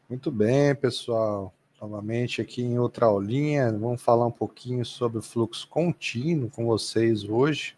Muito bem, pessoal. Novamente aqui em outra aulinha, vamos falar um pouquinho sobre o fluxo contínuo com vocês hoje.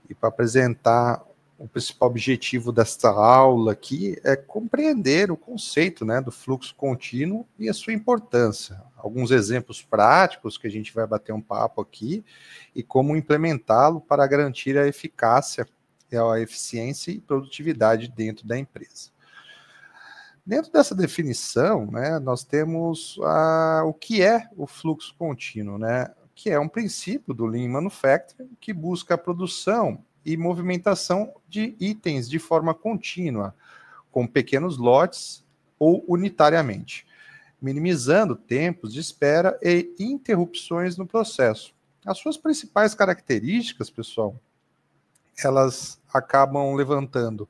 E para apresentar o principal objetivo desta aula aqui é compreender o conceito, do fluxo contínuo e a sua importância. Alguns exemplos práticos que a gente vai bater um papo aqui e como implementá-lo para garantir a eficácia, a eficiência e produtividade dentro da empresa. Dentro dessa definição, nós temos o que é o fluxo contínuo, que é um princípio do Lean Manufacturing que busca a produção e movimentação de itens de forma contínua, com pequenos lotes ou unitariamente, minimizando tempos de espera e interrupções no processo. As suas principais características, pessoal, elas acabam levantando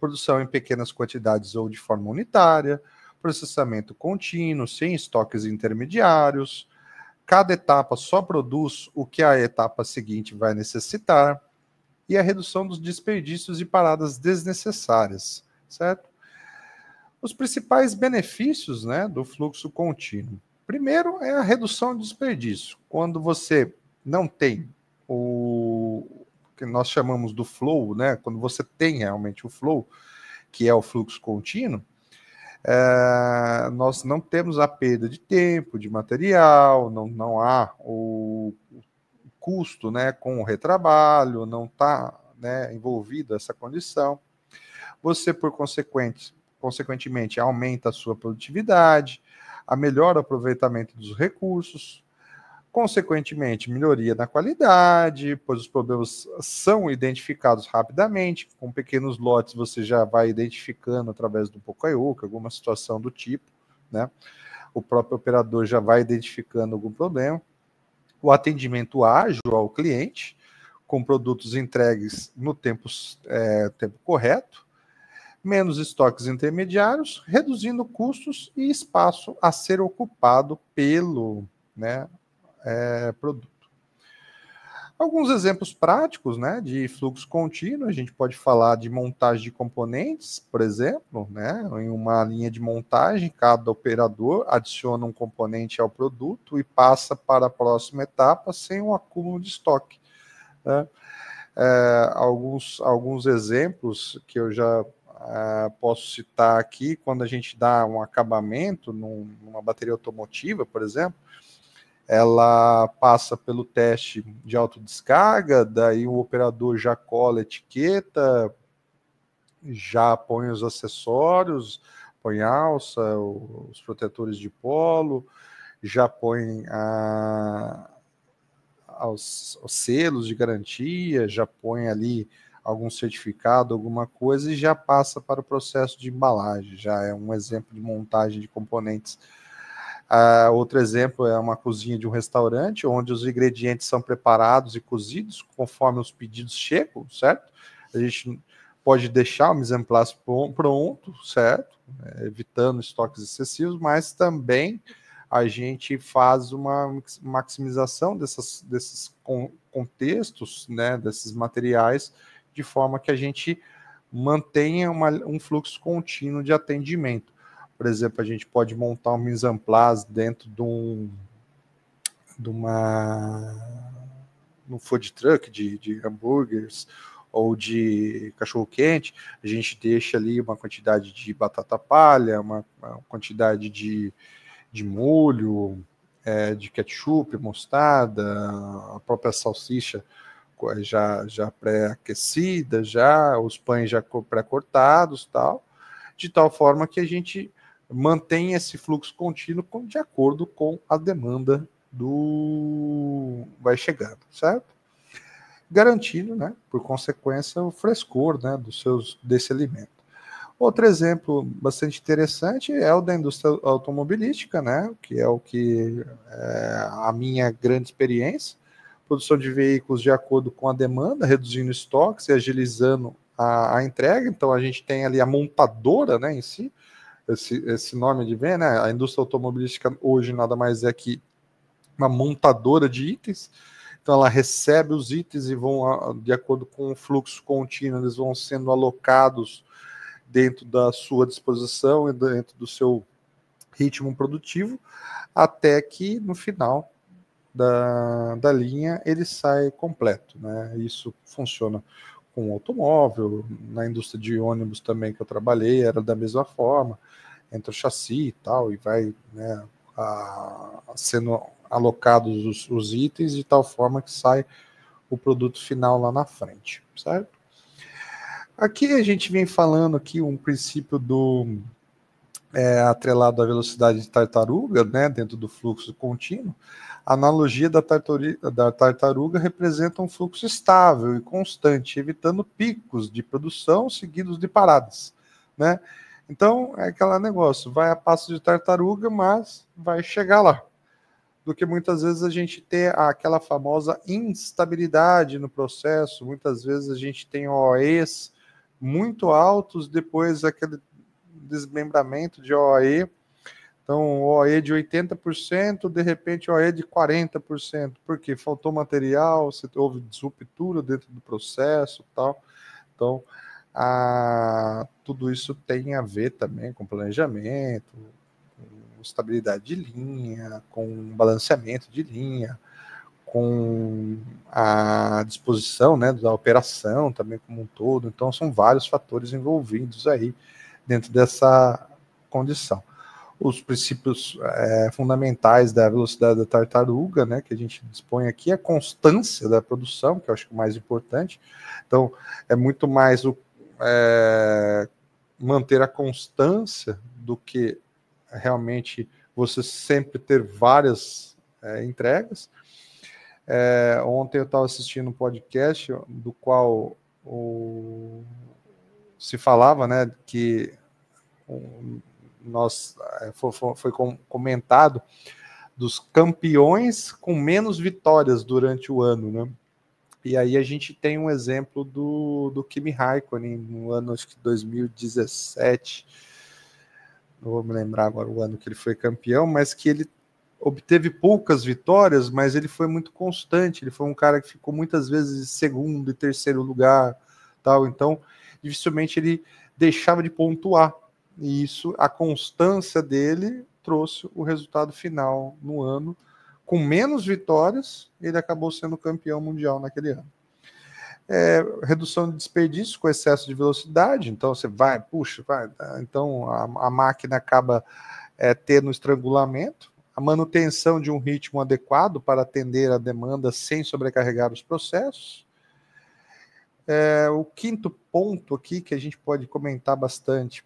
produção em pequenas quantidades ou de forma unitária, processamento contínuo, sem estoques intermediários, cada etapa só produz o que a etapa seguinte vai necessitar, e a redução dos desperdícios e paradas desnecessárias, certo? Os principais benefícios, do fluxo contínuo. Primeiro é a redução de desperdício. Quando você não tem o que nós chamamos do flow, quando você tem realmente o flow, que é o fluxo contínuo, nós não temos a perda de tempo, de material, não há o custo com o retrabalho, não está envolvido essa condição. Você, por consequentemente, aumenta a sua produtividade, a melhor aproveitamento dos recursos, consequentemente, melhoria na qualidade, pois os problemas são identificados rapidamente, com pequenos lotes você já vai identificando através do Poka-Yoke, alguma situação do tipo, O próprio operador já vai identificando algum problema. O atendimento ágil ao cliente, com produtos entregues no tempo correto, menos estoques intermediários, reduzindo custos e espaço a ser ocupado pelo produto. Alguns exemplos práticos de fluxo contínuo, a gente pode falar de montagem de componentes, por exemplo, em uma linha de montagem, cada operador adiciona um componente ao produto e passa para a próxima etapa sem um acúmulo de estoque. Alguns exemplos que eu já posso citar aqui, quando a gente dá um acabamento numa bateria automotiva, por exemplo, ela passa pelo teste de autodescarga, daí o operador já cola a etiqueta, já põe os acessórios, põe alça, os protetores de polo, já põe os selos de garantia, já põe ali algum certificado, alguma coisa, e já passa para o processo de embalagem, já é um exemplo de montagem de componentes. Outro exemplo é uma cozinha de um restaurante, onde os ingredientes são preparados e cozidos conforme os pedidos chegam, certo? A gente pode deixar o mise en place pronto, certo? Evitando estoques excessivos, mas também a gente faz uma maximização desses contextos, desses materiais, de forma que a gente mantenha um fluxo contínuo de atendimento. Por exemplo, a gente pode montar um mise en place dentro de um food truck de hambúrgueres ou de cachorro-quente, a gente deixa ali uma quantidade de batata palha, uma quantidade de molho, de ketchup, mostarda, a própria salsicha já pré-aquecida, os pães já pré-cortados, de tal forma que a gente mantém esse fluxo contínuo de acordo com a demanda vai chegando, certo? Garantindo, por consequência, o frescor desse alimento. Outro exemplo bastante interessante é o da indústria automobilística, que é o que é a minha grande experiência, produção de veículos de acordo com a demanda, reduzindo estoques e agilizando a entrega. Então a gente tem ali a montadora, em si, esse nome de vem, a indústria automobilística hoje nada mais é que uma montadora de itens. Então ela recebe os itens e vão, de acordo com o fluxo contínuo, eles vão sendo alocados dentro da sua disposição e dentro do seu ritmo produtivo, até que no final da linha ele sai completo, né? Isso funciona com automóvel, na indústria de ônibus também que eu trabalhei, era da mesma forma, entra o chassi e tal, e vai, né, sendo alocados os itens de tal forma que sai o produto final lá na frente, certo? Aqui a gente vem falando aqui um princípio atrelado à velocidade de tartaruga, né, dentro do fluxo contínuo. A analogia da tartaruga representa um fluxo estável e constante, evitando picos de produção seguidos de paradas, né? Então, é aquele negócio, vai a passo de tartaruga, mas vai chegar lá. Do que muitas vezes a gente ter aquela famosa instabilidade no processo, muitas vezes a gente tem OEs muito altos, depois aquele desmembramento de OE, então OE de 80%, de repente OE de 40%, porque faltou material, houve disruptura dentro do processo e tal. Então, tudo isso tem a ver também com planejamento, com estabilidade de linha, com balanceamento de linha, com a disposição, né, da operação também como um todo. Então, são vários fatores envolvidos aí dentro dessa condição. Os princípios fundamentais da velocidade da tartaruga, né, que a gente dispõe aqui, é a constância da produção, que eu acho que é o mais importante. Então, é muito mais manter a constância do que realmente você sempre ter várias entregas. Ontem eu estava assistindo um podcast do qual se falava, né, que foi comentado dos campeões com menos vitórias durante o ano, né? E aí a gente tem um exemplo do Kimi Raikkonen no ano, acho que 2017, não vou me lembrar agora o ano que ele foi campeão, mas que ele obteve poucas vitórias, mas ele foi muito constante, ele foi um cara que ficou muitas vezes em segundo e terceiro lugar, tal, então dificilmente ele deixava de pontuar, e isso, a constância dele trouxe o resultado final no ano, com menos vitórias, ele acabou sendo campeão mundial naquele ano. Redução de desperdício com excesso de velocidade, então você vai, puxa, vai, então a máquina acaba tendo estrangulamento, a manutenção de um ritmo adequado para atender a demanda sem sobrecarregar os processos. O quinto ponto aqui que a gente pode comentar bastante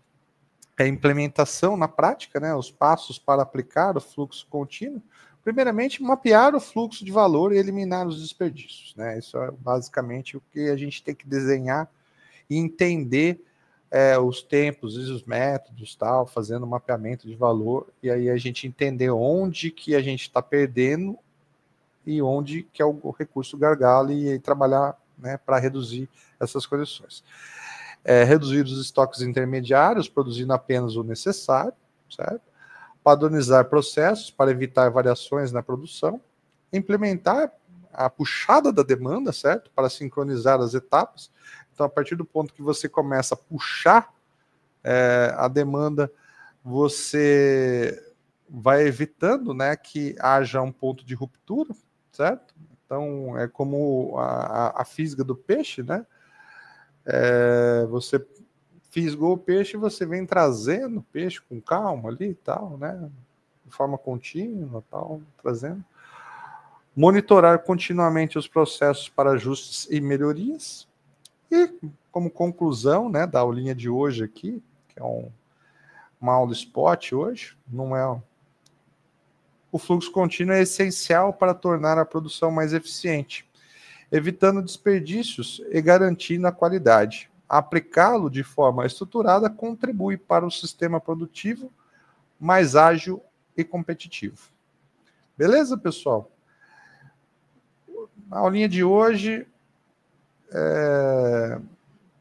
é a implementação na prática, né, os passos para aplicar o fluxo contínuo. Primeiramente, mapear o fluxo de valor e eliminar os desperdícios, né? Isso é basicamente o que a gente tem que desenhar e entender os tempos e os métodos, tal, fazendo mapeamento de valor, e aí a gente entender onde que a gente está perdendo e onde que é o recurso gargalo e trabalhar, né, para reduzir essas condições. Reduzir os estoques intermediários, produzindo apenas o necessário, certo? Padronizar processos para evitar variações na produção, implementar a puxada da demanda, certo? Para sincronizar as etapas. Então, a partir do ponto que você começa a puxar a demanda, você vai evitando, né, que haja um ponto de ruptura, certo? Então, é como a física do peixe, né? Você fisgou o peixe, você vem trazendo o peixe com calma ali e tal, né? De forma contínua, tal, trazendo. Monitorar continuamente os processos para ajustes e melhorias. E, como conclusão, né, da aulinha de hoje aqui, que é uma aula spot hoje, não é... O fluxo contínuo é essencial para tornar a produção mais eficiente, evitando desperdícios e garantindo a qualidade. Aplicá-lo de forma estruturada contribui para o sistema produtivo mais ágil e competitivo. Beleza, pessoal? A aulinha de hoje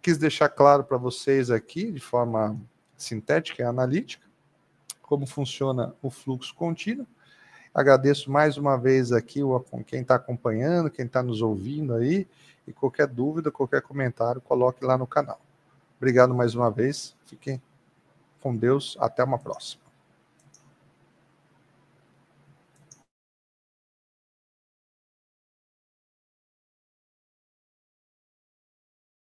quis deixar claro para vocês aqui, de forma sintética e analítica, como funciona o fluxo contínuo. Agradeço mais uma vez aqui quem está acompanhando, quem está nos ouvindo aí, e qualquer dúvida, qualquer comentário, coloque lá no canal. Obrigado mais uma vez. Fiquem com Deus. Até uma próxima.